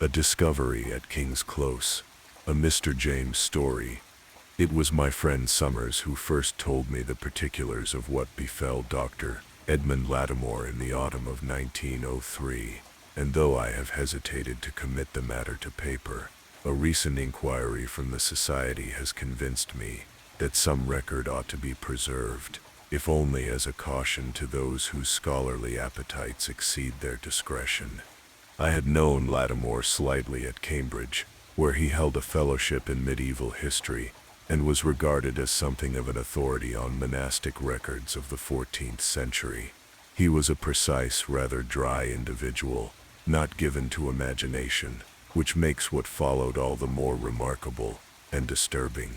A discovery at King's Close. A Mr. James story. It was my friend Summers who first told me the particulars of what befell Dr. Edmund Lattimore in the autumn of 1903, and though I have hesitated to commit the matter to paper, a recent inquiry from the Society has convinced me that some record ought to be preserved, if only as a caution to those whose scholarly appetites exceed their discretion. I had known Lattimore slightly at Cambridge, where he held a fellowship in medieval history and was regarded as something of an authority on monastic records of the 14th century. He was a precise, rather dry individual, not given to imagination, which makes what followed all the more remarkable and disturbing.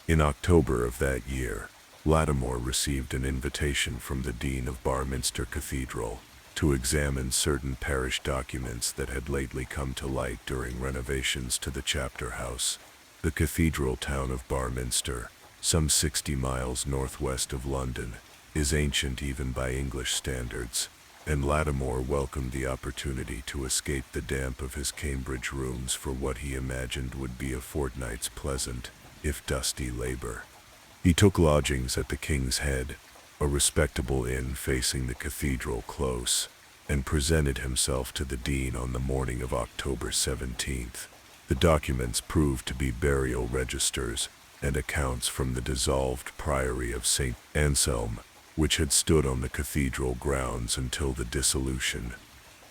In October of that year, Lattimore received an invitation from the Dean of Barminster Cathedral to examine certain parish documents that had lately come to light during renovations to the chapter house. The cathedral town of Barminster, some 60 miles northwest of London, is ancient even by English standards, and Lattimore welcomed the opportunity to escape the damp of his Cambridge rooms for what he imagined would be a fortnight's pleasant, if dusty, labor. He took lodgings at the King's Head, a respectable inn facing the cathedral close, and presented himself to the dean on the morning of October 17th. The documents proved to be burial registers and accounts from the dissolved priory of St. Anselm, which had stood on the cathedral grounds until the dissolution.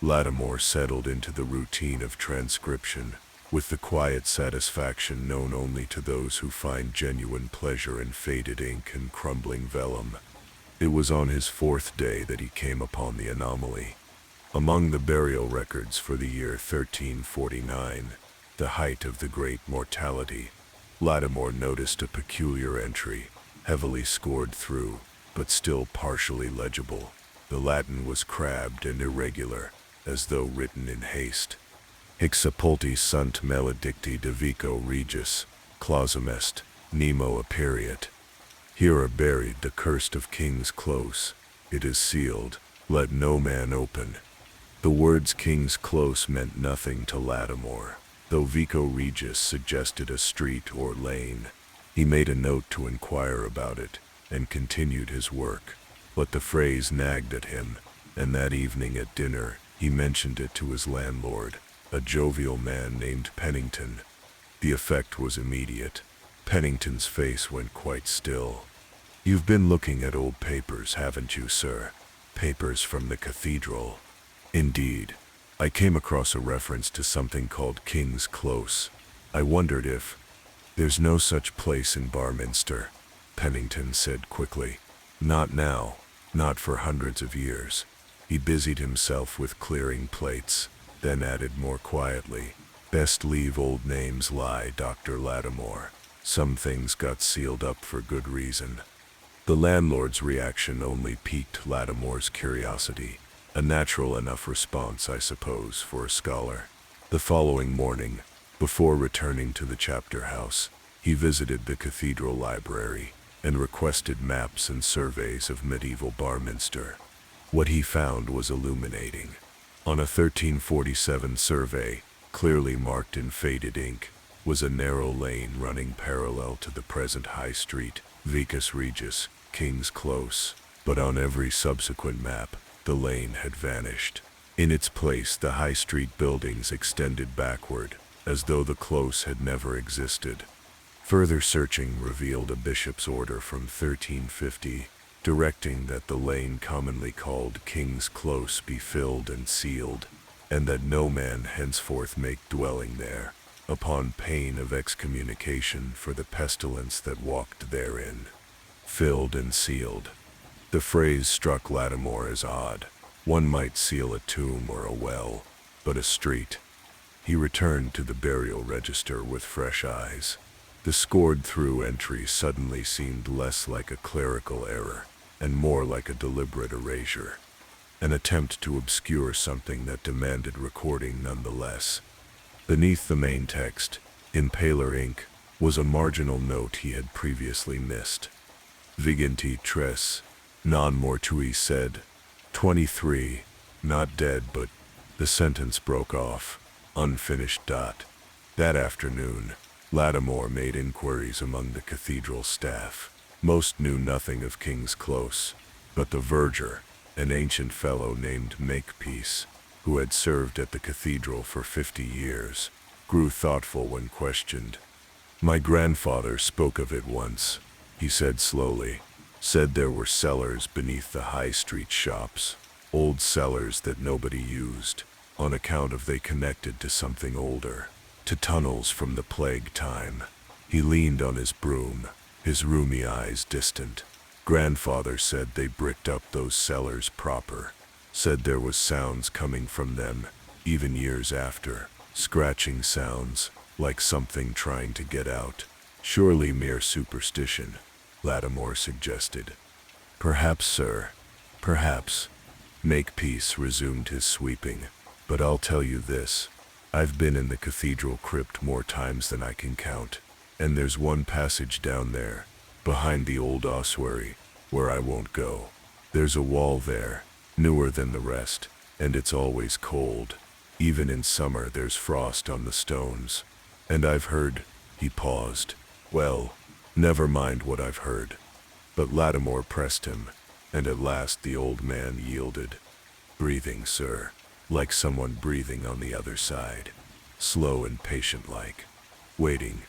Lattimore settled into the routine of transcription, with the quiet satisfaction known only to those who find genuine pleasure in faded ink and crumbling vellum. It was on his fourth day that he came upon the anomaly. Among the burial records for the year 1349, the height of the great mortality, Lattimore noticed a peculiar entry, heavily scored through, but still partially legible. The Latin was crabbed and irregular, as though written in haste. Hic sepulti sunt maledicti de vico regis, clausum est, nemo aperiat. Here are buried the cursed of King's Close. It is sealed, let no man open. The words King's Close meant nothing to Lattimore, though Vico Regis suggested a street or lane. He made a note to inquire about it, and continued his work, but the phrase nagged at him, and that evening at dinner he mentioned it to his landlord, a jovial man named Pennington. The effect was immediate. Pennington's face went quite still. "You've been looking at old papers, haven't you, sir? Papers from the cathedral?" "Indeed. I came across a reference to something called King's Close. I wondered if—" "There's no such place in Barminster," Pennington said quickly. "Not now, not for hundreds of years." He busied himself with clearing plates, then added more quietly, "Best leave old names lie, Dr. Lattimore. Some things got sealed up for good reason." The landlord's reaction only piqued Lattimore's curiosity, a natural enough response, I suppose, for a scholar. The following morning, before returning to the chapter house, he visited the cathedral library and requested maps and surveys of medieval Barminster. What he found was illuminating. On a 1347 survey, clearly marked in faded ink, was a narrow lane running parallel to the present High Street, Vicus Regis, King's Close, but on every subsequent map, the lane had vanished. In its place, the High Street buildings extended backward, as though the close had never existed. Further searching revealed a bishop's order from 1350, directing that the lane commonly called King's Close be filled and sealed, and that no man henceforth make dwelling there, upon pain of excommunication for the pestilence that walked therein. Filled and sealed. The phrase struck Lattimore as odd. One might seal a tomb or a well, but a street. He returned to the burial register with fresh eyes. The scored-through entry suddenly seemed less like a clerical error, and more like a deliberate erasure. An attempt to obscure something that demanded recording nonetheless. Beneath the main text, in paler ink, was a marginal note he had previously missed. Viginti tres, non mortui sed, 23, not dead but... The sentence broke off. unfinished. That afternoon, Lattimore made inquiries among the cathedral staff. Most knew nothing of King's Close, but the verger, an ancient fellow named Makepeace, who had served at the cathedral for 50 years, grew thoughtful when questioned. "My grandfather spoke of it once," he said slowly. "Said there were cellars beneath the high street shops, old cellars that nobody used, on account of they connected to something older, to tunnels from the plague time." He leaned on his broom, his rheumy eyes distant. "Grandfather said they bricked up those cellars proper. Said there was sounds coming from them, even years after, scratching sounds, like something trying to get out." "Surely mere superstition," Lattimore suggested. "Perhaps, sir, perhaps." Makepeace resumed his sweeping. "But I'll tell you this. I've been in the cathedral crypt more times than I can count, and there's one passage down there, behind the old ossuary, where I won't go. There's a wall there, newer than the rest, and it's always cold. Even in summer there's frost on the stones. And I've heard—" He paused. "Well, never mind what I've heard." But Lattimore pressed him, and at last the old man yielded. "Breathing, sir, like someone breathing on the other side. Slow and patient-like. Waiting."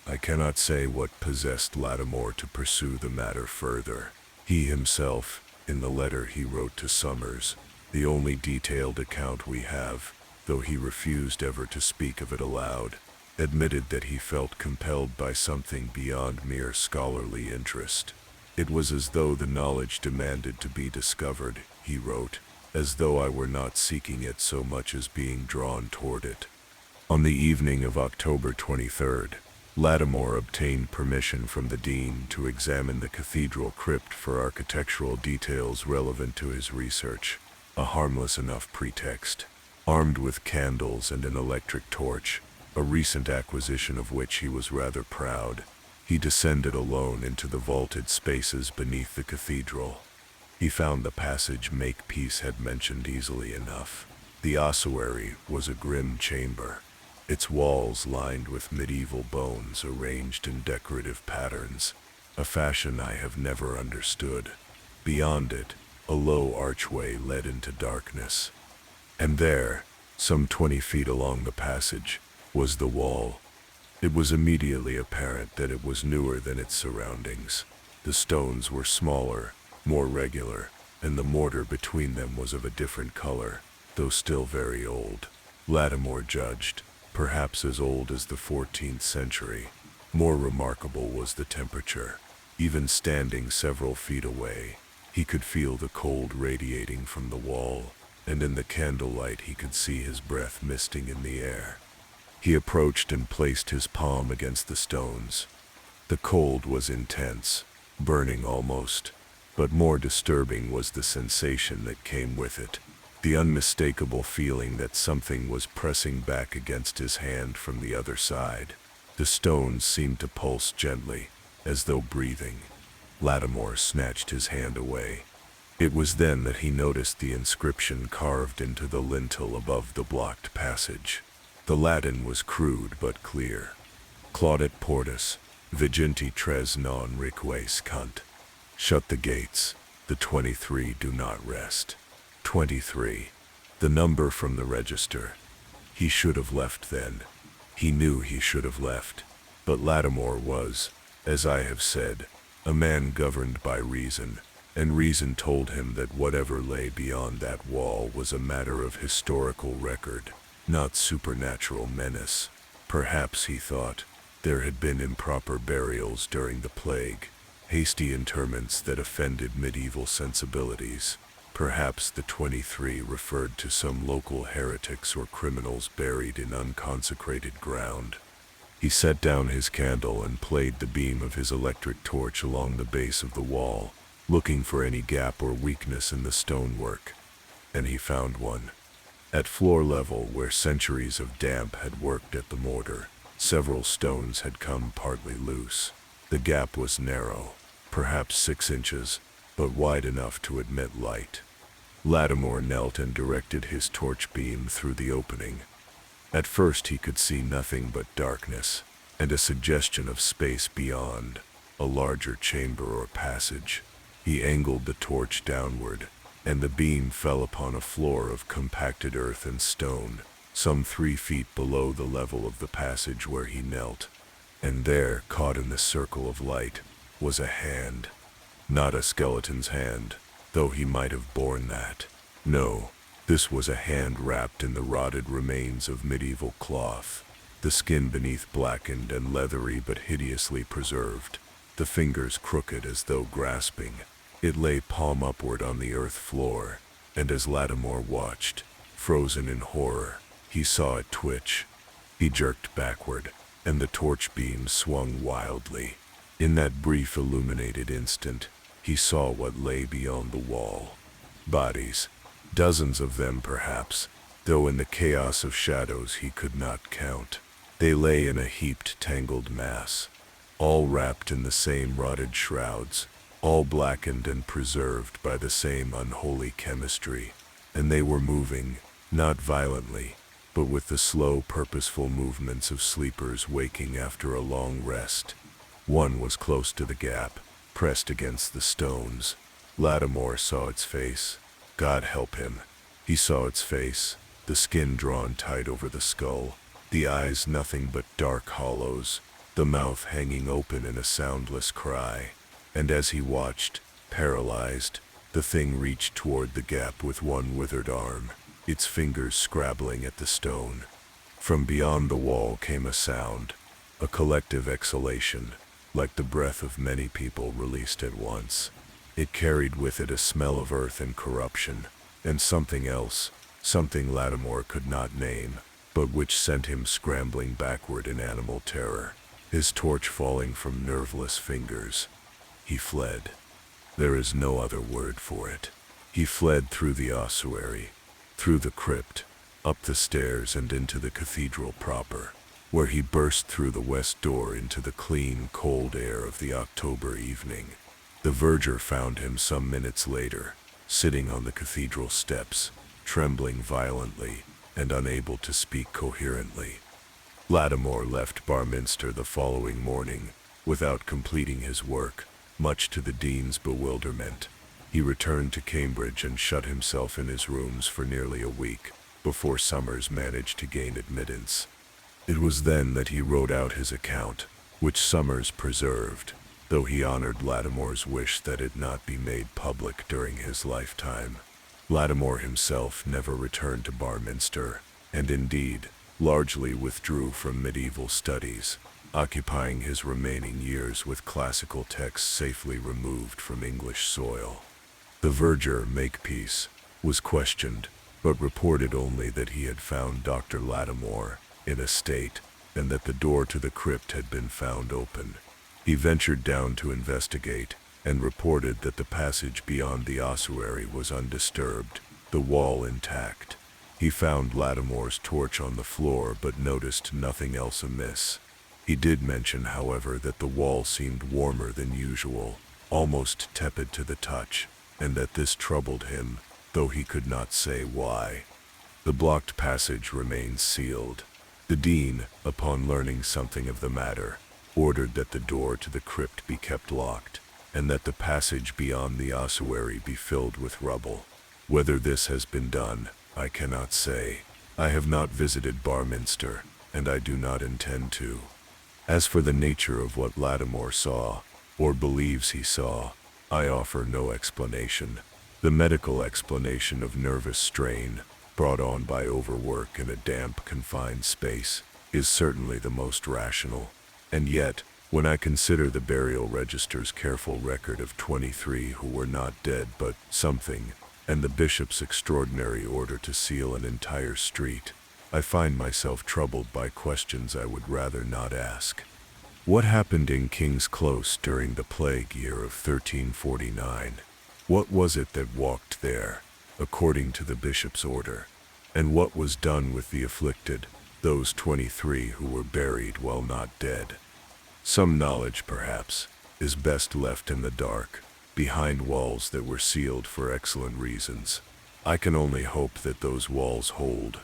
I cannot say what possessed Lattimore to pursue the matter further. He himself, in the letter he wrote to Summers, the only detailed account we have, though he refused ever to speak of it aloud, admitted that he felt compelled by something beyond mere scholarly interest. "It was as though the knowledge demanded to be discovered," he wrote, "as though I were not seeking it so much as being drawn toward it." On the evening of October 23rd, Lattimore obtained permission from the dean to examine the cathedral crypt for architectural details relevant to his research, a harmless enough pretext. Armed with candles and an electric torch, a recent acquisition of which he was rather proud, he descended alone into the vaulted spaces beneath the cathedral. He found the passage Makepeace had mentioned easily enough. The ossuary was a grim chamber, its walls lined with medieval bones arranged in decorative patterns, a fashion I have never understood. Beyond it, a low archway led into darkness. And there, some 20 feet along the passage, was the wall. It was immediately apparent that it was newer than its surroundings. The stones were smaller, more regular, and the mortar between them was of a different color, though still very old. Lattimore judged, perhaps as old as the 14th century. More remarkable was the temperature. Even standing several feet away, he could feel the cold radiating from the wall, and in the candlelight he could see his breath misting in the air. He approached and placed his palm against the stones. The cold was intense, burning almost, but more disturbing was the sensation that came with it. The unmistakable feeling that something was pressing back against his hand from the other side. The stones seemed to pulse gently, as though breathing. Lattimore snatched his hand away. It was then that he noticed the inscription carved into the lintel above the blocked passage. The Latin was crude but clear. Claudet portus, viginti tres non requiescant. Shut the gates, the 23 do not rest. 23. The number from the register. He should have left then. He knew he should have left. But Lattimore was, as I have said, a man governed by reason, and reason told him that whatever lay beyond that wall was a matter of historical record, not supernatural menace. Perhaps, he thought, there had been improper burials during the plague, hasty interments that offended medieval sensibilities. Perhaps the 23 referred to some local heretics or criminals buried in unconsecrated ground. He set down his candle and played the beam of his electric torch along the base of the wall, looking for any gap or weakness in the stonework. And he found one. At floor level, where centuries of damp had worked at the mortar, several stones had come partly loose. The gap was narrow, perhaps 6 inches, but wide enough to admit light. Lattimore knelt and directed his torch beam through the opening. At first he could see nothing but darkness, and a suggestion of space beyond, a larger chamber or passage. He angled the torch downward, and the beam fell upon a floor of compacted earth and stone, some 3 feet below the level of the passage where he knelt. And there, caught in the circle of light, was a hand. Not a skeleton's hand, though he might have borne that. No, this was a hand wrapped in the rotted remains of medieval cloth, the skin beneath blackened and leathery but hideously preserved, the fingers crooked as though grasping. It lay palm upward on the earth floor, and as Lattimore watched, frozen in horror, he saw it twitch. He jerked backward, and the torch beam swung wildly. In that brief illuminated instant, he saw what lay beyond the wall. Bodies, dozens of them perhaps, though in the chaos of shadows he could not count. They lay in a heaped, tangled mass, all wrapped in the same rotted shrouds, all blackened and preserved by the same unholy chemistry, and they were moving, not violently, but with the slow, purposeful movements of sleepers waking after a long rest. One was close to the gap, pressed against the stones. Lattimore saw its face. God help him. He saw its face, the skin drawn tight over the skull, the eyes nothing but dark hollows, the mouth hanging open in a soundless cry. And as he watched, paralyzed, the thing reached toward the gap with one withered arm, its fingers scrabbling at the stone. From beyond the wall came a sound, a collective exhalation, like the breath of many people released at once. It carried with it a smell of earth and corruption, and something else, something Lattimore could not name, but which sent him scrambling backward in animal terror, his torch falling from nerveless fingers. He fled. There is no other word for it. He fled through the ossuary, through the crypt, up the stairs and into the cathedral proper, where he burst through the west door into the clean, cold air of the October evening. The verger found him some minutes later, sitting on the cathedral steps, trembling violently and unable to speak coherently. Lattimore left Barminster the following morning, without completing his work, much to the dean's bewilderment. He returned to Cambridge and shut himself in his rooms for nearly a week, before Summers managed to gain admittance. It was then that he wrote out his account, which Summers preserved, though he honored Lattimore's wish that it not be made public during his lifetime. Lattimore himself never returned to Barminster, and indeed, largely withdrew from medieval studies, occupying his remaining years with classical texts safely removed from English soil. The verger, Makepeace, was questioned, but reported only that he had found Dr. Lattimore in a state, and that the door to the crypt had been found open. He ventured down to investigate, and reported that the passage beyond the ossuary was undisturbed, the wall intact. He found Lattimore's torch on the floor but noticed nothing else amiss. He did mention, however, that the wall seemed warmer than usual, almost tepid to the touch, and that this troubled him, though he could not say why. The blocked passage remained sealed. The dean, upon learning something of the matter, ordered that the door to the crypt be kept locked, and that the passage beyond the ossuary be filled with rubble. Whether this has been done, I cannot say. I have not visited Barminster, and I do not intend to. As for the nature of what Lattimore saw, or believes he saw, I offer no explanation. The medical explanation of nervous strain, brought on by overwork in a damp, confined space, is certainly the most rational. And yet, when I consider the burial register's careful record of 23 who were not dead but something, and the bishop's extraordinary order to seal an entire street, I find myself troubled by questions I would rather not ask. What happened in King's Close during the plague year of 1349? What was it that walked there, according to the bishop's order? And what was done with the afflicted, those 23 who were buried while not dead? Some knowledge, perhaps, is best left in the dark, behind walls that were sealed for excellent reasons. I can only hope that those walls hold.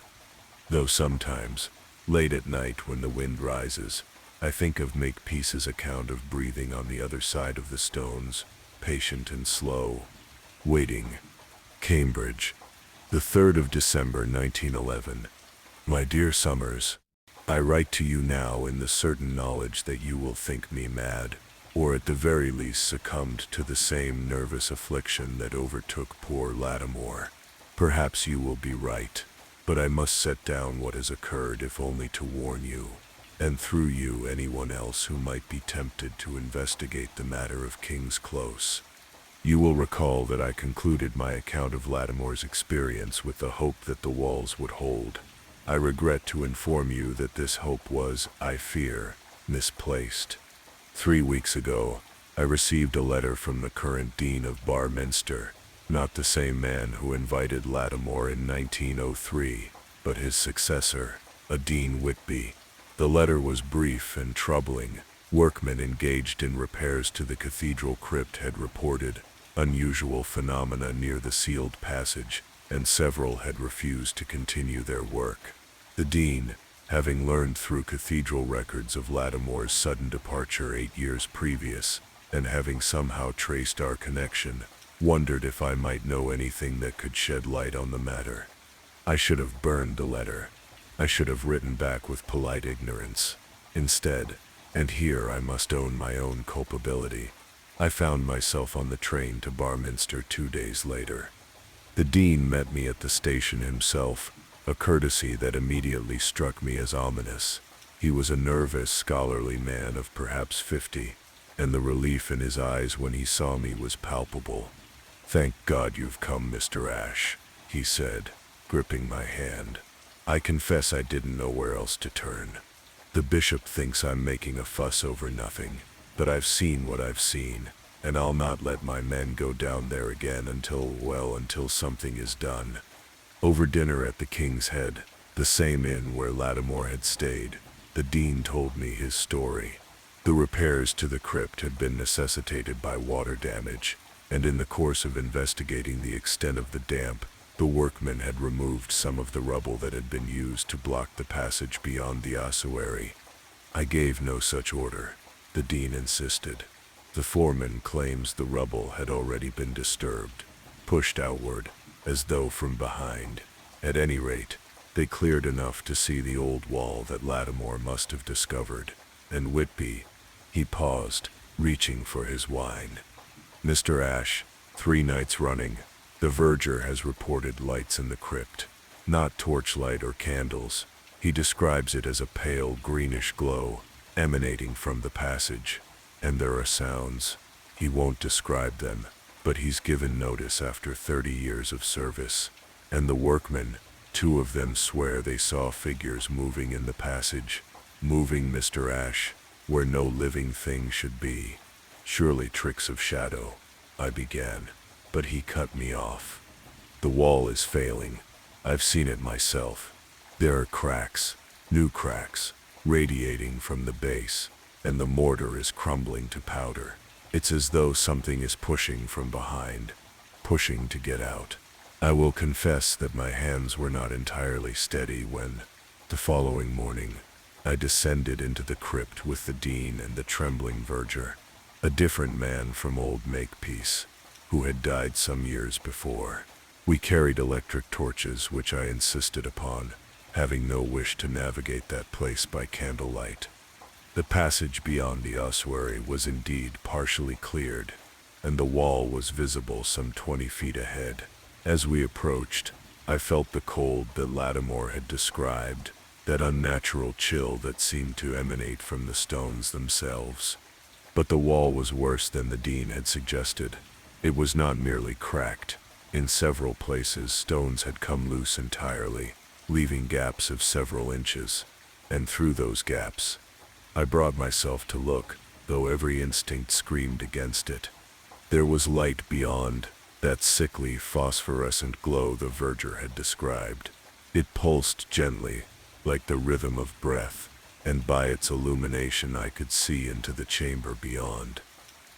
though sometimes, late at night when the wind rises, I think of Makepeace's account of breathing on the other side of the stones, patient and slow, waiting. Cambridge, the 3rd of December 1911. My dear Summers, I write to you now in the certain knowledge that you will think me mad, or at the very least succumbed to the same nervous affliction that overtook poor Lattimore. Perhaps you will be right, but I must set down what has occurred if only to warn you, and through you anyone else who might be tempted to investigate the matter of King's Close. You will recall that I concluded my account of Lattimore's experience with the hope that the walls would hold. I regret to inform you that this hope was, I fear, misplaced. 3 weeks ago, I received a letter from the current Dean of Barminster, not the same man who invited Lattimore in 1903, but his successor, a Dean Whitby. The letter was brief and troubling. Workmen engaged in repairs to the cathedral crypt had reported unusual phenomena near the sealed passage, and several had refused to continue their work. The dean, having learned through cathedral records of Lattimore's sudden departure 8 years previous, and having somehow traced our connection, wondered if I might know anything that could shed light on the matter. I should have burned the letter. I should have written back with polite ignorance. Instead, and here I must own my own culpability, I found myself on the train to Barminster 2 days later. The dean met me at the station himself, a courtesy that immediately struck me as ominous. He was a nervous, scholarly man of perhaps 50, and the relief in his eyes when he saw me was palpable. "Thank God you've come, Mr. Ashe," he said, gripping my hand. I confess I didn't know where else to turn. The bishop thinks I'm making a fuss over nothing, but I've seen what I've seen, and I'll not let my men go down there again until something is done. Over dinner at the King's Head, the same inn where Lattimore had stayed, the dean told me his story. The repairs to the crypt had been necessitated by water damage, and in the course of investigating the extent of the damp, the workmen had removed some of the rubble that had been used to block the passage beyond the ossuary. I gave no such order, the dean insisted. The foreman claims the rubble had already been disturbed, pushed outward, as though from behind. At any rate, they cleared enough to see the old wall that Lattimore must have discovered, and Whitby, he paused, reaching for his wine. "Mr. Ashe, 3 nights running, the verger has reported lights in the crypt. Not torchlight or candles. He describes it as a pale greenish glow, emanating from the passage. And there are sounds. He won't describe them, but he's given notice after 30 years of service. And the workmen, 2 of them swear they saw figures moving in the passage. Moving, Mr. Ashe, where no living thing should be. Surely tricks of shadow," I began, but he cut me off. "The wall is failing. I've seen it myself. There are cracks, new cracks, radiating from the base, and the mortar is crumbling to powder. It's as though something is pushing from behind, pushing to get out." I will confess that my hands were not entirely steady when, the following morning, I descended into the crypt with the dean and the trembling verger, a different man from old Makepeace, who had died some years before. We carried electric torches, which I insisted upon, having no wish to navigate that place by candlelight. The passage beyond the ossuary was indeed partially cleared, and the wall was visible some 20 feet ahead. As we approached, I felt the cold that Lattimore had described, that unnatural chill that seemed to emanate from the stones themselves. But the wall was worse than the dean had suggested. It was not merely cracked. In several places, stones had come loose entirely, leaving gaps of several inches, and through those gaps, I brought myself to look, though every instinct screamed against it. There was light beyond, that sickly phosphorescent glow the verger had described. It pulsed gently, like the rhythm of breath, and by its illumination I could see into the chamber beyond.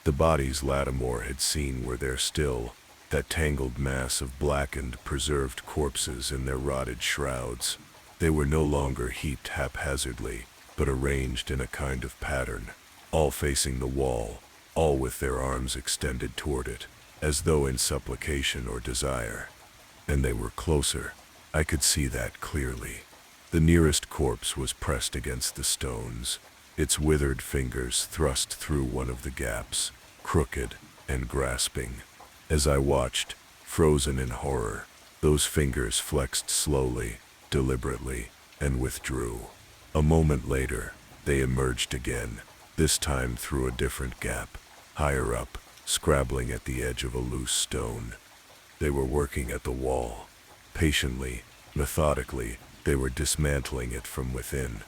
The bodies Lattimore had seen were there still, that tangled mass of blackened, preserved corpses in their rotted shrouds. They were no longer heaped haphazardly, but arranged in a kind of pattern, all facing the wall, all with their arms extended toward it, as though in supplication or desire. And they were closer. I could see that clearly. The nearest corpse was pressed against the stones, its withered fingers thrust through one of the gaps, crooked and grasping. As I watched, frozen in horror, those fingers flexed slowly, deliberately, and withdrew. A moment later, they emerged again, this time through a different gap, higher up, scrabbling at the edge of a loose stone. They were working at the wall. Patiently, methodically, they were dismantling it from within.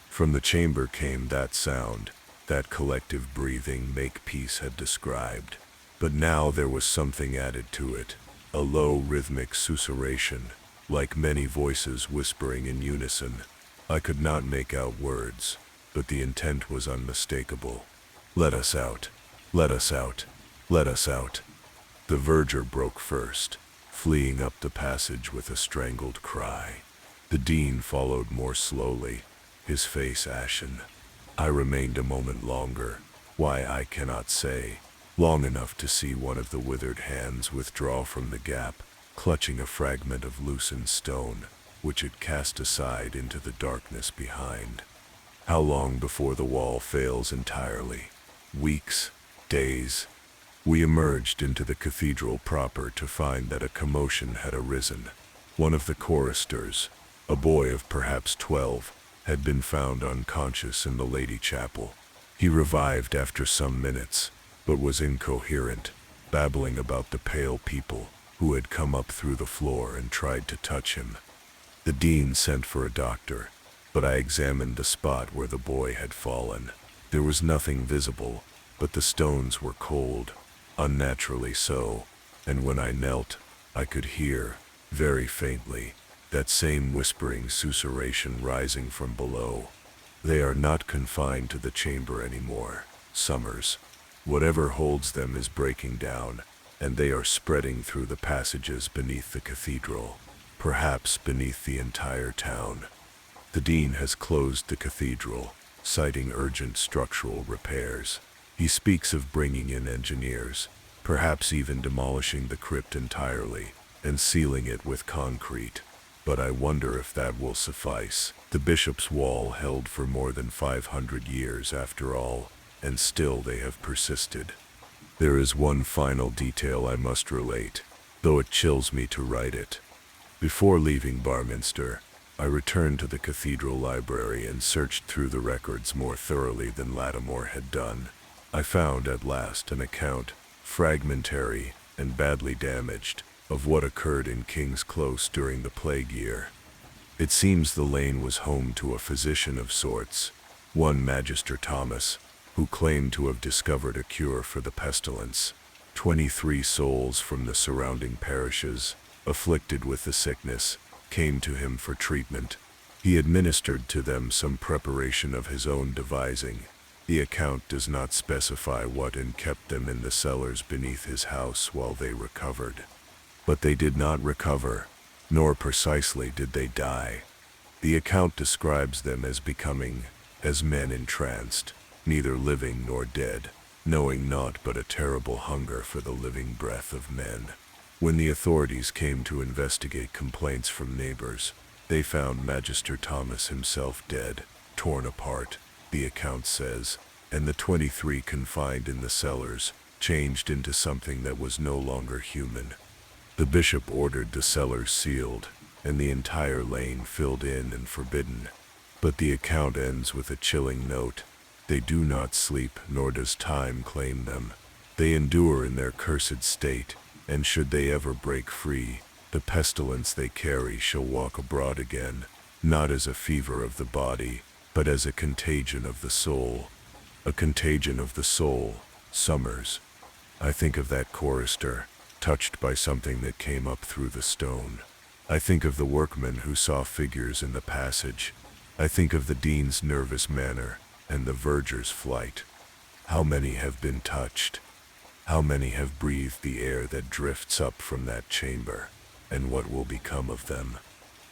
From the chamber came that sound, that collective breathing Makepeace had described. But now there was something added to it, a low rhythmic susurration, like many voices whispering in unison. I could not make out words, but the intent was unmistakable. "Let us out. Let us out. Let us out." The verger broke first, fleeing up the passage with a strangled cry. The dean followed more slowly, his face ashen. I remained a moment longer, why I cannot say, long enough to see one of the withered hands withdraw from the gap, clutching a fragment of loosened stone, which it cast aside into the darkness behind. How long before the wall fails entirely? Weeks? Days? We emerged into the cathedral proper to find that a commotion had arisen. One of the choristers, a boy of perhaps 12, had been found unconscious in the Lady Chapel. He revived after some minutes, but was incoherent, babbling about the pale people who had come up through the floor and tried to touch him. The dean sent for a doctor, but I examined the spot where the boy had fallen. There was nothing visible, but the stones were cold, unnaturally so, and when I knelt, I could hear, very faintly, that same whispering susurration rising from below. They are not confined to the chamber anymore, Summers. Whatever holds them is breaking down, and they are spreading through the passages beneath the cathedral, perhaps beneath the entire town. The dean has closed the cathedral, citing urgent structural repairs. He speaks of bringing in engineers, perhaps even demolishing the crypt entirely, and sealing it with concrete. But I wonder if that will suffice. The bishop's wall held for more than 500 years after all, and still they have persisted. There is one final detail I must relate, though it chills me to write it. Before leaving Barminster, I returned to the cathedral library and searched through the records more thoroughly than Lattimore had done. I found at last an account, fragmentary and badly damaged, of what occurred in King's Close during the plague year. It seems the lane was home to a physician of sorts, one Magister Thomas, who claimed to have discovered a cure for the pestilence. 23 souls from the surrounding parishes, afflicted with the sickness, came to him for treatment. He administered to them some preparation of his own devising. The account does not specify what and kept them in the cellars beneath his house while they recovered. But they did not recover, nor precisely did they die. The account describes them as becoming, as men entranced, neither living nor dead, knowing naught but a terrible hunger for the living breath of men. When the authorities came to investigate complaints from neighbors, they found Magister Thomas himself dead, torn apart, the account says, and the 23 confined in the cellars, changed into something that was no longer human. The bishop ordered the cellars sealed, and the entire lane filled in and forbidden. But the account ends with a chilling note. They do not sleep, nor does time claim them. They endure in their cursed state, and should they ever break free, the pestilence they carry shall walk abroad again, not as a fever of the body, but as a contagion of the soul. A contagion of the soul, Summers. I think of that chorister, touched by something that came up through the stone. I think of the workmen who saw figures in the passage. I think of the dean's nervous manner, and the verger's flight. How many have been touched? How many have breathed the air that drifts up from that chamber? And what will become of them?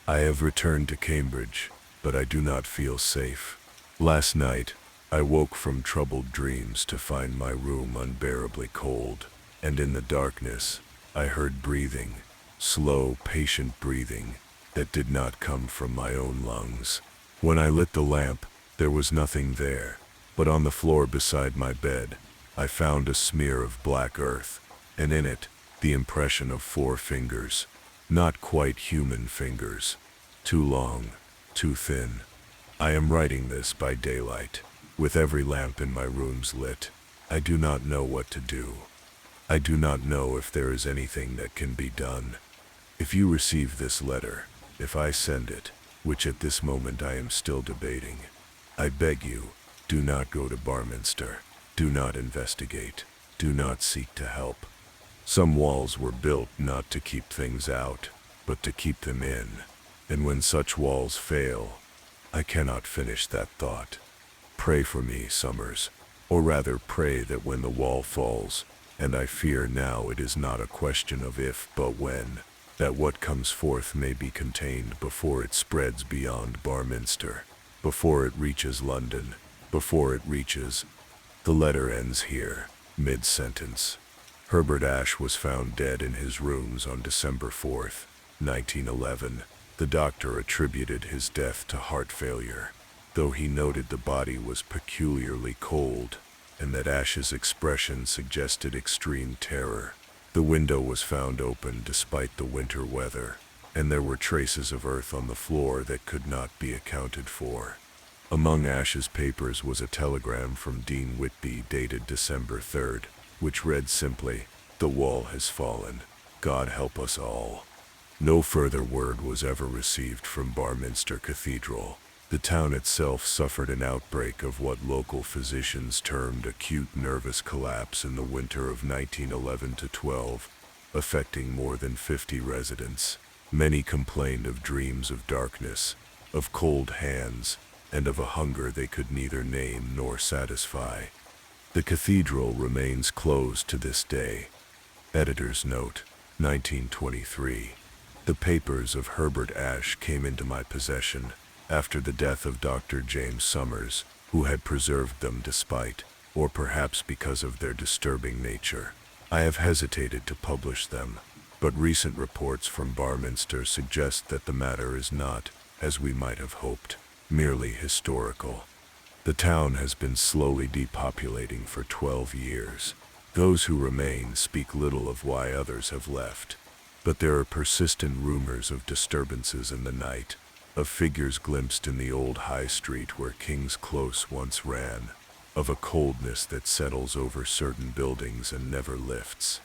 I have returned to Cambridge, but I do not feel safe. Last night, I woke from troubled dreams to find my room unbearably cold, and in the darkness, I heard breathing, slow, patient breathing, that did not come from my own lungs. When I lit the lamp, there was nothing there, but on the floor beside my bed, I found a smear of black earth, and in it, the impression of 4 fingers. Not quite human fingers. Too long, too thin. I am writing this by daylight, with every lamp in my rooms lit. I do not know what to do. I do not know if there is anything that can be done. If you receive this letter, if I send it, which at this moment I am still debating, I beg you, do not go to Barminster. Do not investigate. Do not seek to help. Some walls were built not to keep things out, but to keep them in. And when such walls fail, I cannot finish that thought. Pray for me, Summers, or rather pray that when the wall falls, and I fear now it is not a question of if but when, that what comes forth may be contained before it spreads beyond Barminster, before it reaches London, before it reaches... The letter ends here, mid-sentence. Herbert Ashe was found dead in his rooms on December 4th, 1911. The doctor attributed his death to heart failure, though he noted the body was peculiarly cold, and that Ashe's expression suggested extreme terror. The window was found open despite the winter weather, and there were traces of earth on the floor that could not be accounted for. Among Ashe's papers was a telegram from Dean Whitby dated December 3rd, which read simply, "The wall has fallen. God help us all." No further word was ever received from Barminster Cathedral. The town itself suffered an outbreak of what local physicians termed acute nervous collapse in the winter of 1911-12, affecting more than 50 residents. Many complained of dreams of darkness, of cold hands, and of a hunger they could neither name nor satisfy. The cathedral remains closed to this day. Editor's note, 1923. The papers of Herbert Ashe came into my possession after the death of Dr. James Summers, who had preserved them despite, or perhaps because of their disturbing nature. I have hesitated to publish them, but recent reports from Barminster suggest that the matter is not, as we might have hoped, merely historical. The town has been slowly depopulating for 12 years. Those who remain speak little of why others have left, but there are persistent rumors of disturbances in the night, of figures glimpsed in the old high street where King's Close once ran, of a coldness that settles over certain buildings and never lifts.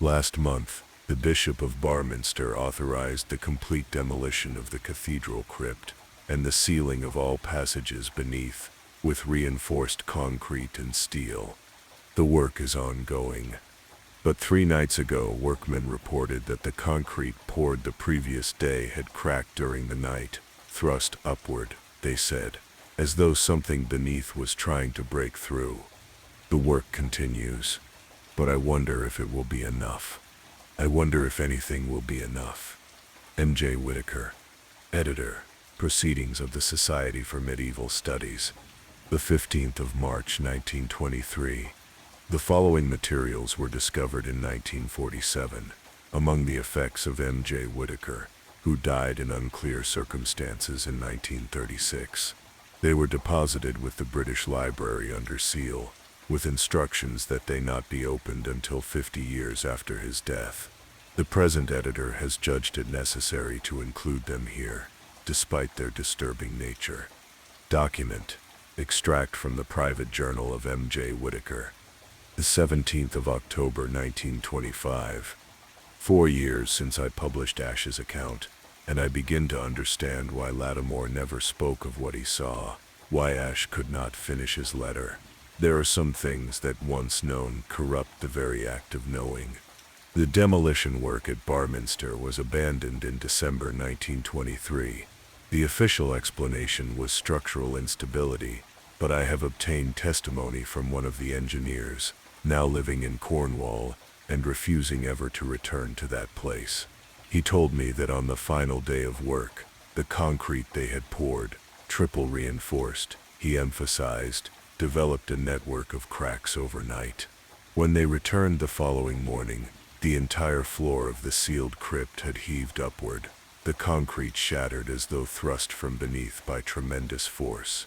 Last month, the Bishop of Barminster authorized the complete demolition of the cathedral crypt and the sealing of all passages beneath, with reinforced concrete and steel. The work is ongoing. But 3 nights ago, workmen reported that the concrete poured the previous day had cracked during the night, thrust upward, they said, as though something beneath was trying to break through. The work continues, but I wonder if it will be enough. I wonder if anything will be enough. M.J. Whitaker, Editor, Proceedings of the Society for Medieval Studies, the 15th of March, 1923. The following materials were discovered in 1947, among the effects of M.J. Whitaker, who died in unclear circumstances in 1936. They were deposited with the British Library under seal, with instructions that they not be opened until 50 years after his death. The present editor has judged it necessary to include them here, despite their disturbing nature. Document. Extract from the private journal of M.J. Whitaker. The 17th of October, 1925. 4 years since I published Ashe's account, and I begin to understand why Lattimore never spoke of what he saw, why Ashe could not finish his letter. There are some things that, once known, corrupt the very act of knowing. The demolition work at Barminster was abandoned in December 1923. The official explanation was structural instability, but I have obtained testimony from one of the engineers, now living in Cornwall, and refusing ever to return to that place. He told me that on the final day of work, The concrete they had poured, triple reinforced, he emphasized, developed a network of cracks overnight. When they returned the following morning, the entire floor of the sealed crypt had heaved upward. The concrete shattered as though thrust from beneath by tremendous force.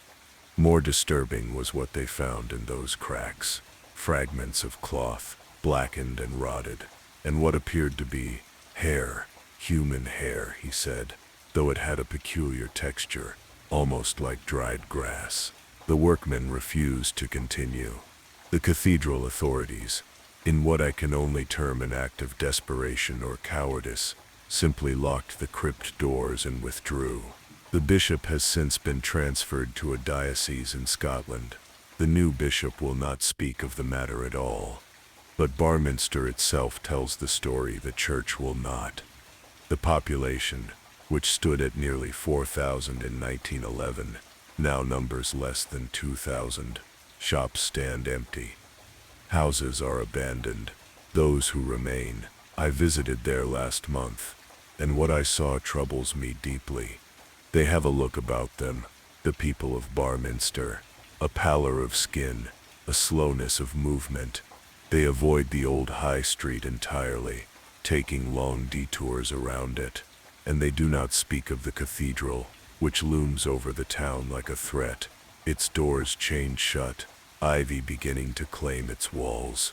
More disturbing was what they found in those cracks. Fragments of cloth, blackened and rotted, and what appeared to be hair, human hair, he said, though it had a peculiar texture, almost like dried grass. The workmen refused to continue. The cathedral authorities, in what I can only term an act of desperation or cowardice, simply locked the crypt doors and withdrew. The bishop has since been transferred to a diocese in Scotland. The new bishop will not speak of the matter at all. But Barminster itself tells the story the church will not. The population, which stood at nearly 4,000 in 1911, now numbers less than 2,000. Shops stand empty. Houses are abandoned. Those who remain, I visited there last month, and what I saw troubles me deeply. They have a look about them, the people of Barminster, a pallor of skin, a slowness of movement. They avoid the old high street entirely, taking long detours around it, and they do not speak of the cathedral, which looms over the town like a threat, its doors chained shut, ivy beginning to claim its walls.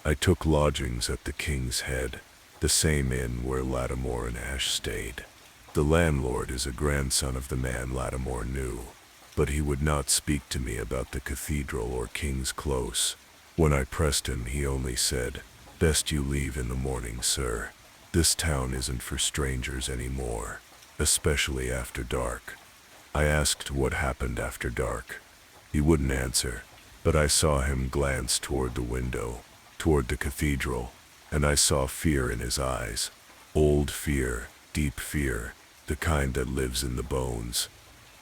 I took lodgings at the King's Head, the same inn where Lattimore and Ash stayed. The landlord is a grandson of the man Lattimore knew, but he would not speak to me about the cathedral or King's Close. When I pressed him, he only said, "Best you leave in the morning, sir. This town isn't for strangers anymore, especially after dark." I asked what happened after dark. He wouldn't answer, but I saw him glance toward the window, toward the cathedral, and I saw fear in his eyes. Old fear, deep fear, the kind that lives in the bones.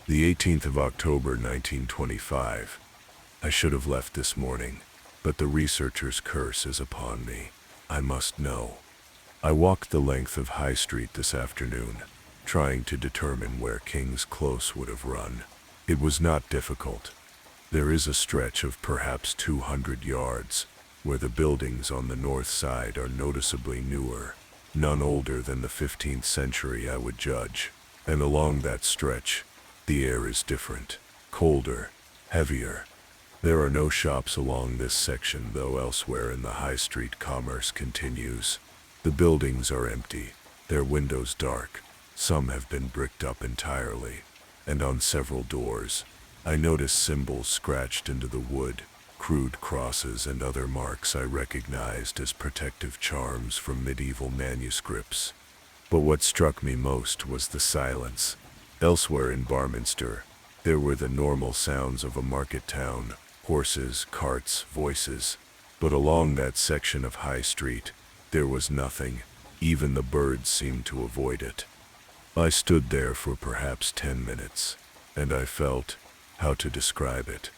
The 18th of October 1925. I should have left this morning, but the researcher's curse is upon me. I must know. I walked the length of High Street this afternoon, trying to determine where King's Close would have run. It was not difficult. There is a stretch of perhaps 200 yards, where the buildings on the north side are noticeably newer, none older than the 15th century, I would judge. And along that stretch, the air is different, colder, heavier. There are no shops along this section, though elsewhere in the high street commerce continues. The buildings are empty, their windows dark. Some have been bricked up entirely, and on several doors, I notice symbols scratched into the wood, crude crosses and other marks I recognized as protective charms from medieval manuscripts. But what struck me most was the silence. Elsewhere in Barminster, there were the normal sounds of a market town, horses, carts, voices. But along that section of High Street, there was nothing. Even the birds seemed to avoid it. I stood there for perhaps 10 minutes, and I felt, how to describe it,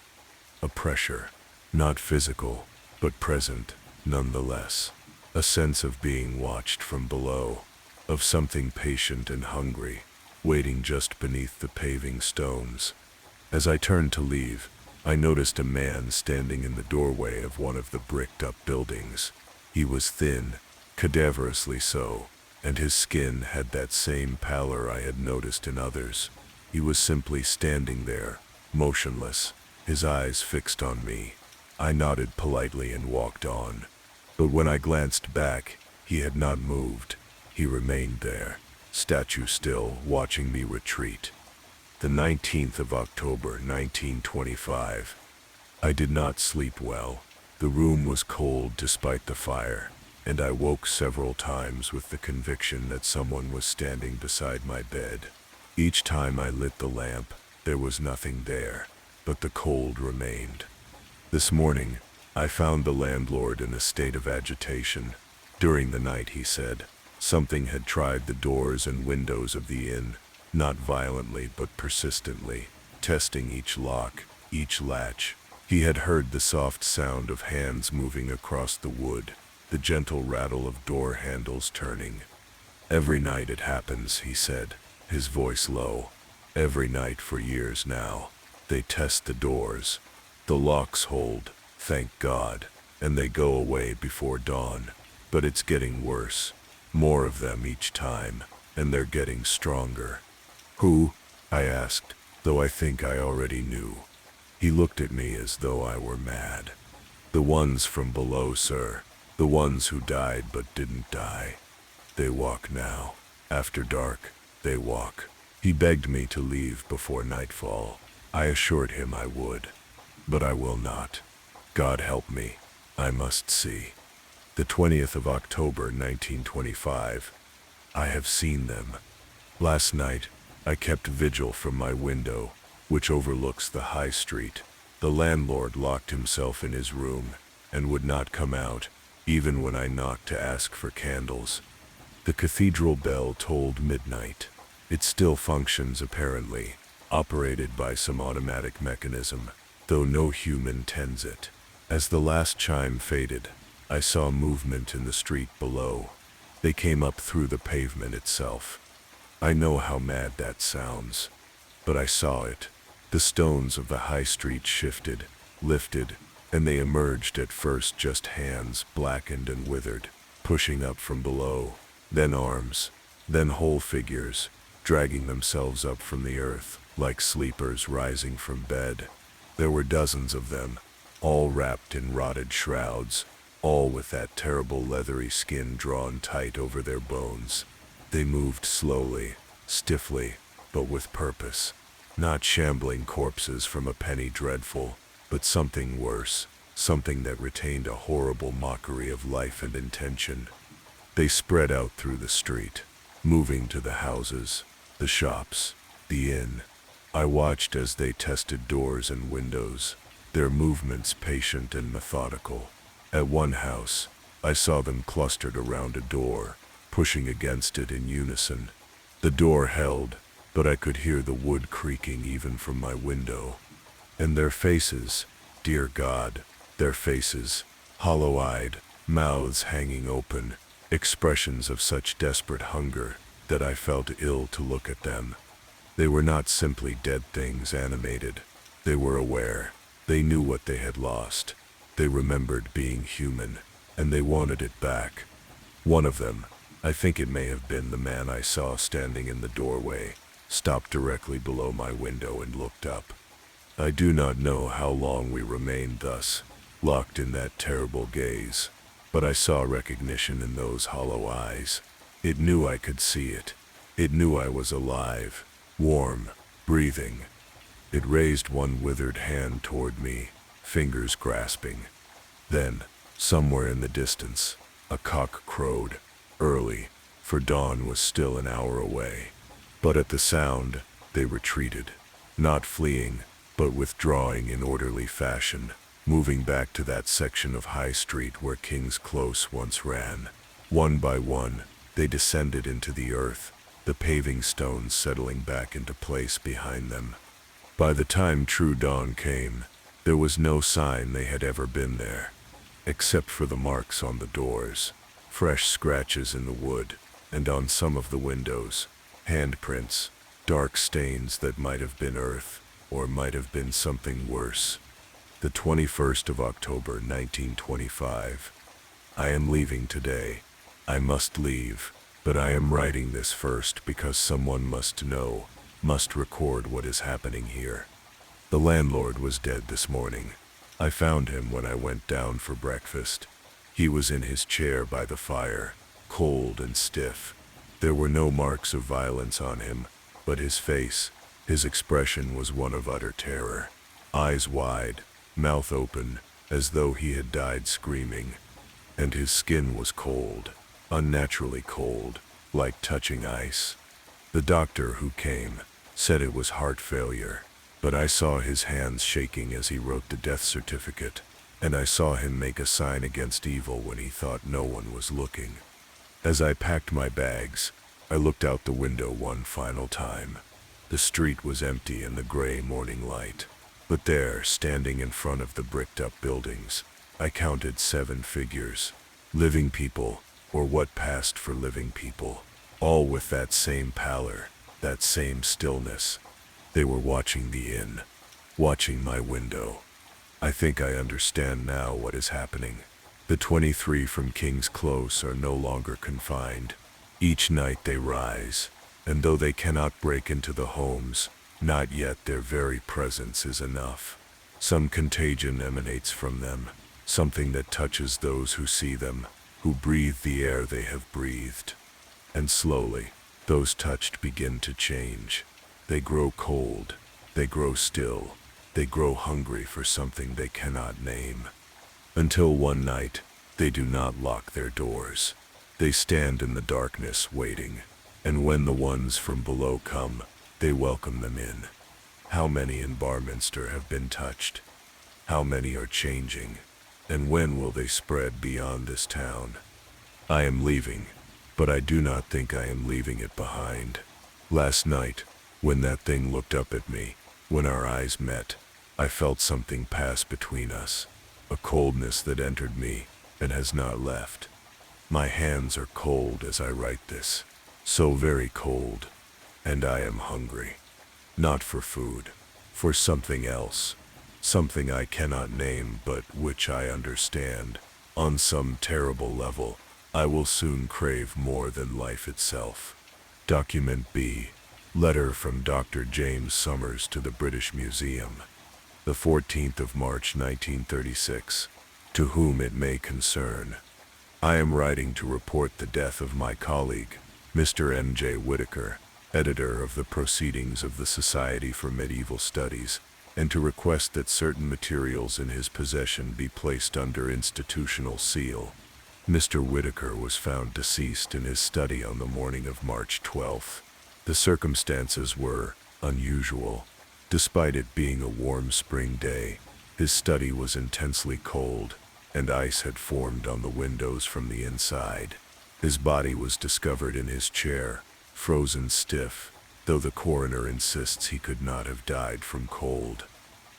a pressure, not physical, but present, nonetheless. A sense of being watched from below, of something patient and hungry, waiting just beneath the paving stones. As I turned to leave, I noticed a man standing in the doorway of one of the bricked-up buildings. He was thin, cadaverously so, and his skin had that same pallor I had noticed in others. He was simply standing there, motionless, his eyes fixed on me. I nodded politely and walked on. But when I glanced back, he had not moved. He remained there, statue still, watching me retreat. The 19th of October, 1925. I did not sleep well. The room was cold despite the fire, and I woke several times with the conviction that someone was standing beside my bed. Each time I lit the lamp, there was nothing there, but the cold remained. This morning, I found the landlord in a state of agitation. During the night, he said, something had tried the doors and windows of the inn, not violently but persistently, testing each lock, each latch. He had heard the soft sound of hands moving across the wood, the gentle rattle of door handles turning. Every night it happens, he said. his voice low. "Every night for years now, they test the doors. The locks hold, thank God, and they go away before dawn. But it's getting worse. More of them each time, and they're getting stronger." "Who?" I asked, though I think I already knew. He looked at me as though I were mad. "The ones from below, sir. The ones who died but didn't die. They walk now. After dark, they walk." He begged me to leave before nightfall. I assured him I would. "But I will not. God help me. I must see." The 20th of October, 1925. I have seen them. Last night, I kept vigil from my window, which overlooks the high street. The landlord locked himself in his room and would not come out, even when I knocked to ask for candles. The cathedral bell tolled midnight. It still functions apparently, operated by some automatic mechanism, though no human tends it. As the last chime faded, I saw movement in the street below. They came up through the pavement itself. I know how mad that sounds, but I saw it. The stones of the high street shifted, lifted, and they emerged at first just hands, blackened and withered, pushing up from below, then arms, then whole figures, dragging themselves up from the earth, like sleepers rising from bed. There were dozens of them, all wrapped in rotted shrouds, all with that terrible leathery skin drawn tight over their bones. They moved slowly, stiffly, but with purpose. Not shambling corpses from a penny dreadful, but something worse, something that retained a horrible mockery of life and intention. They spread out through the street, moving to the houses, the shops, the inn. I watched as they tested doors and windows, their movements patient and methodical. At one house, I saw them clustered around a door, pushing against it in unison. The door held, but I could hear the wood creaking even from my window. And their faces, dear God, their faces, hollow-eyed, mouths hanging open, expressions of such desperate hunger that I felt ill to look at them. They were not simply dead things animated. They were aware. They knew what they had lost. They remembered being human, and they wanted it back. One of them, I think it may have been the man I saw standing in the doorway, stopped directly below my window and looked up. I do not know how long we remained thus, locked in that terrible gaze, but I saw recognition in those hollow eyes. It knew I could see it. It knew I was alive, warm, breathing. It raised one withered hand toward me, fingers grasping. Then, somewhere in the distance, a cock crowed, early, for dawn was still an hour away. But at the sound, they retreated, not fleeing, but withdrawing in orderly fashion, moving back to that section of High Street where King's Close once ran. One by one, they descended into the earth, the paving stones settling back into place behind them. By the time true dawn came, there was no sign they had ever been there, except for the marks on the doors, fresh scratches in the wood, and on some of the windows, handprints, dark stains that might have been earth, or might have been something worse. The 21st of October, 1925. I am leaving today. I must leave, but I am writing this first because someone must know, must record what is happening here. The landlord was dead this morning. I found him when I went down for breakfast. He was in his chair by the fire, cold and stiff. There were no marks of violence on him, but his face, his expression was one of utter terror. Eyes wide, mouth open, as though he had died screaming. And his skin was cold, unnaturally cold, like touching ice. The doctor who came said it was heart failure, but I saw his hands shaking as he wrote the death certificate, and I saw him make a sign against evil when he thought no one was looking. As I packed my bags, I looked out the window one final time. The street was empty in the gray morning light, but there, standing in front of the bricked-up buildings, I counted 7 figures, living people, or what passed for living people, all with that same pallor, that same stillness. They were watching the inn, watching my window. I think I understand now what is happening. The 23 from King's Close are no longer confined. Each night they rise, and though they cannot break into the homes, not yet their very presence is enough. Some contagion emanates from them, something that touches those who see them, who breathe the air they have breathed. And slowly, those touched begin to change. They grow cold, they grow still, they grow hungry for something they cannot name. Until one night, they do not lock their doors. They stand in the darkness waiting, and when the ones from below come, they welcome them in. How many in Barminster have been touched? How many are changing? And when will they spread beyond this town? I am leaving, but I do not think I am leaving it behind. Last night, when that thing looked up at me, when our eyes met, I felt something pass between us, a coldness that entered me and has not left. My hands are cold as I write this, so very cold, and I am hungry. Not for food, for something else, something I cannot name but which I understand. On some terrible level, I will soon crave more than life itself. Document B. Letter from Dr. James Summers to the British Museum. The 14th of March 1936. To whom it may concern. I am writing to report the death of my colleague, Mr. M.J. Whitaker, editor of the Proceedings of the Society for Medieval Studies, and to request that certain materials in his possession be placed under institutional seal. Mr. Whitaker was found deceased in his study on the morning of March 12th. The circumstances were unusual. Despite it being a warm spring day, his study was intensely cold, and ice had formed on the windows from the inside. His body was discovered in his chair, frozen stiff, though the coroner insists he could not have died from cold.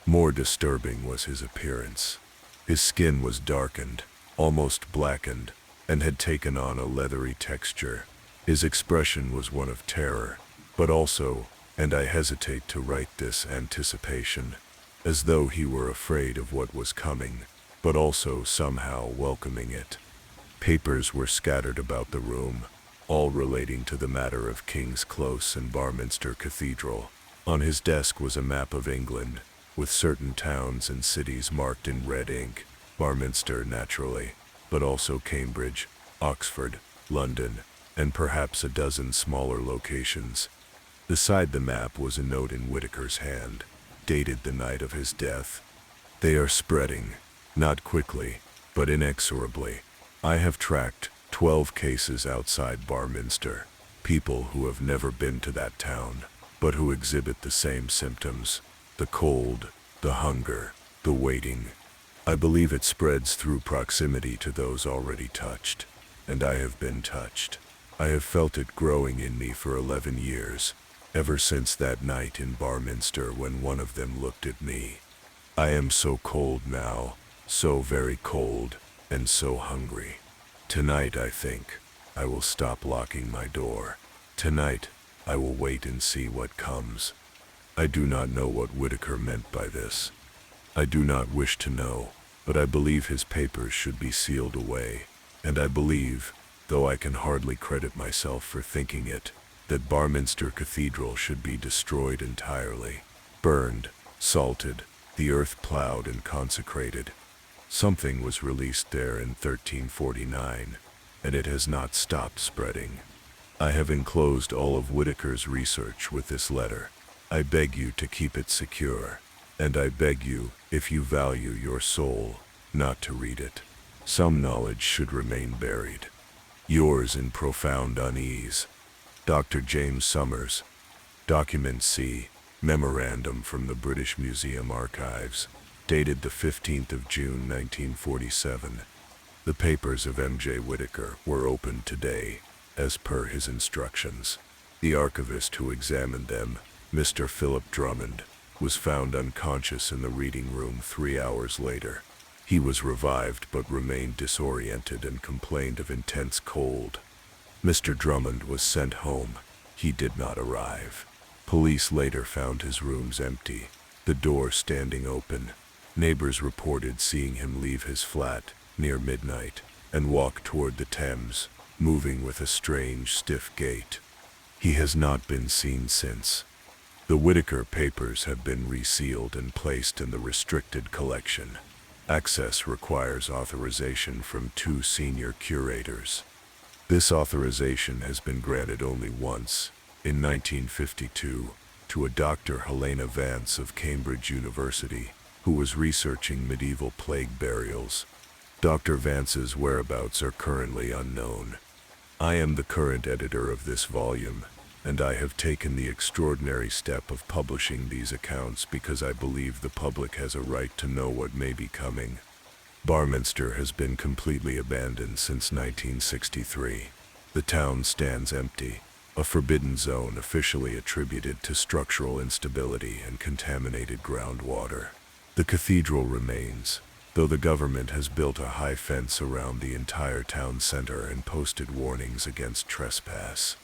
More disturbing was his appearance. His skin was darkened, almost blackened, and had taken on a leathery texture. His expression was one of terror, but also, and I hesitate to write this, anticipation, as though he were afraid of what was coming, but also somehow welcoming it. Papers were scattered about the room, all relating to the matter of King's Close and Barminster Cathedral. On his desk was a map of England, with certain towns and cities marked in red ink, Barminster naturally, but also Cambridge, Oxford, London, and perhaps a dozen smaller locations. Beside the map was a note in Whitaker's hand, dated the night of his death. They are spreading, not quickly, but inexorably. I have tracked 12 cases outside Barminster, people who have never been to that town, but who exhibit the same symptoms, the cold, the hunger, the waiting. I believe it spreads through proximity to those already touched, and I have been touched. I have felt it growing in me for 11 years, ever since that night in Barminster when one of them looked at me. I am so cold now, so very cold, and so hungry. Tonight, I think, I will stop locking my door. Tonight, I will wait and see what comes. I do not know what Whitaker meant by this. I do not wish to know, but I believe his papers should be sealed away, and I believe, though I can hardly credit myself for thinking it, that Barminster Cathedral should be destroyed entirely, burned, salted, the earth plowed and consecrated. Something was released there in 1349, and it has not stopped spreading. I have enclosed all of Whitaker's research with this letter. I beg you to keep it secure, and I beg you, if you value your soul, not to read it. Some knowledge should remain buried. Yours in profound unease, Dr. James Summers. Document C. Memorandum from the British Museum Archives, dated the 15th of June 1947. The papers of M.J. Whitaker were opened today, as per his instructions. The archivist who examined them, Mr. Philip Drummond, was found unconscious in the reading room 3 hours later. He was revived but remained disoriented and complained of intense cold. Mr. Drummond was sent home. He did not arrive. Police later found his rooms empty, the door standing open. Neighbors reported seeing him leave his flat near midnight and walk toward the Thames, moving with a strange, stiff gait. He has not been seen since. The Whitaker papers have been resealed and placed in the restricted collection. Access requires authorization from 2 senior curators. This authorization has been granted only once, in 1952, to a Dr. Helena Vance of Cambridge University, who was researching medieval plague burials. Dr. Vance's whereabouts are currently unknown. I am the current editor of this volume, and I have taken the extraordinary step of publishing these accounts because I believe the public has a right to know what may be coming. Barminster has been completely abandoned since 1963. The town stands empty, a forbidden zone officially attributed to structural instability and contaminated groundwater. The cathedral remains, though the government has built a high fence around the entire town center and posted warnings against trespass.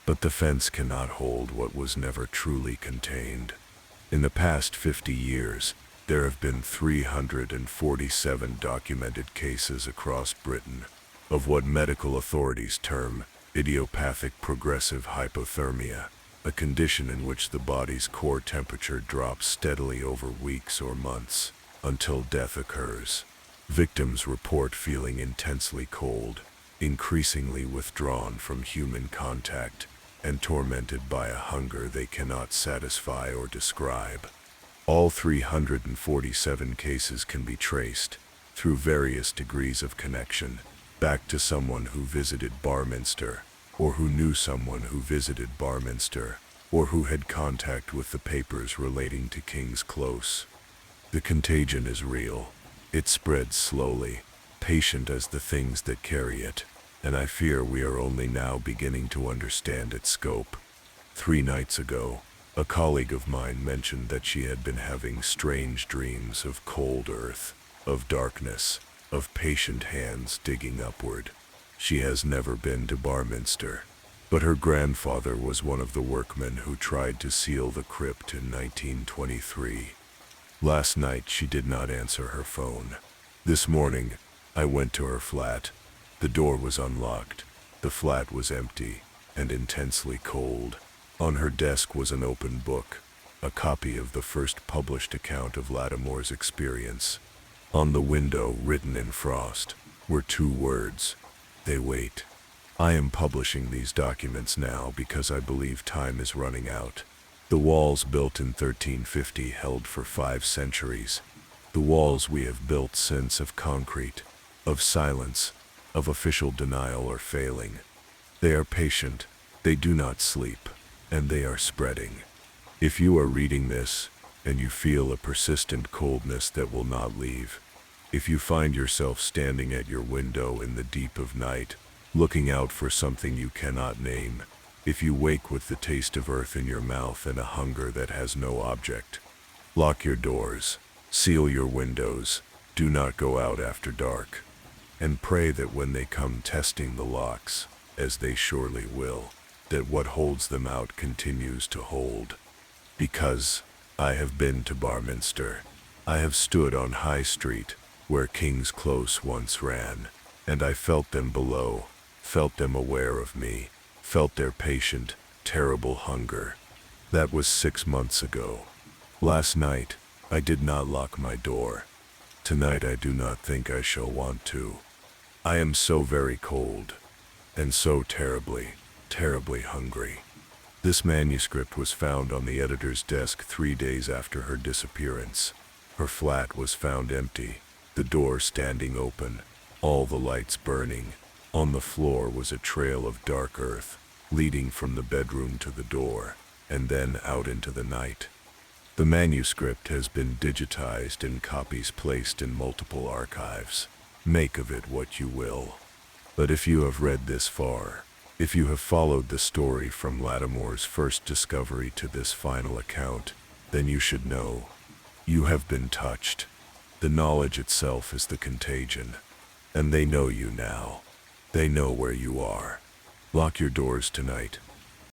But the fence cannot hold what was never truly contained. In the past 50 years, there have been 347 documented cases across Britain of what medical authorities term idiopathic progressive hypothermia, a condition in which the body's core temperature drops steadily over weeks or months until death occurs. Victims report feeling intensely cold, increasingly withdrawn from human contact, and tormented by a hunger they cannot satisfy or describe. All 347 cases can be traced, through various degrees of connection, back to someone who visited Barminster, or who knew someone who visited Barminster, or who had contact with the papers relating to King's Close. The contagion is real. It spreads slowly, patient as the things that carry it, and I fear we are only now beginning to understand its scope. 3 nights ago, a colleague of mine mentioned that she had been having strange dreams of cold earth, of darkness, of patient hands digging upward. She has never been to Barminster, but her grandfather was one of the workmen who tried to seal the crypt in 1923. Last night she did not answer her phone. This morning, I went to her flat. The door was unlocked. The flat was empty and intensely cold. On her desk was an open book, a copy of the first published account of Lattimore's experience. On the window, written in frost, were 2 words: "They wait." I am publishing these documents now because I believe time is running out. The walls built in 1350 held for 5 centuries. The walls we have built since of concrete, of silence, of official denial or failing. They are patient, they do not sleep, and they are spreading. If you are reading this, and you feel a persistent coldness that will not leave, if you find yourself standing at your window in the deep of night, looking out for something you cannot name, if you wake with the taste of earth in your mouth and a hunger that has no object, lock your doors, seal your windows, do not go out after dark, and pray that when they come testing the locks, as they surely will, that what holds them out continues to hold. Because I have been to Barminster. I have stood on High Street, where King's Close once ran, and I felt them below, felt them aware of me, felt their patient, terrible hunger. That was 6 months ago. Last night, I did not lock my door. Tonight I do not think I shall want to. I am so very cold, and so terribly, terribly hungry. This manuscript was found on the editor's desk 3 days after her disappearance. Her flat was found empty, the door standing open, all the lights burning. On the floor was a trail of dark earth, leading from the bedroom to the door, and then out into the night. The manuscript has been digitized and copies placed in multiple archives. Make of it what you will. But if you have read this far, if you have followed the story from Lattimore's first discovery to this final account, then you should know. You have been touched. The knowledge itself is the contagion. And they know you now. They know where you are. Lock your doors tonight.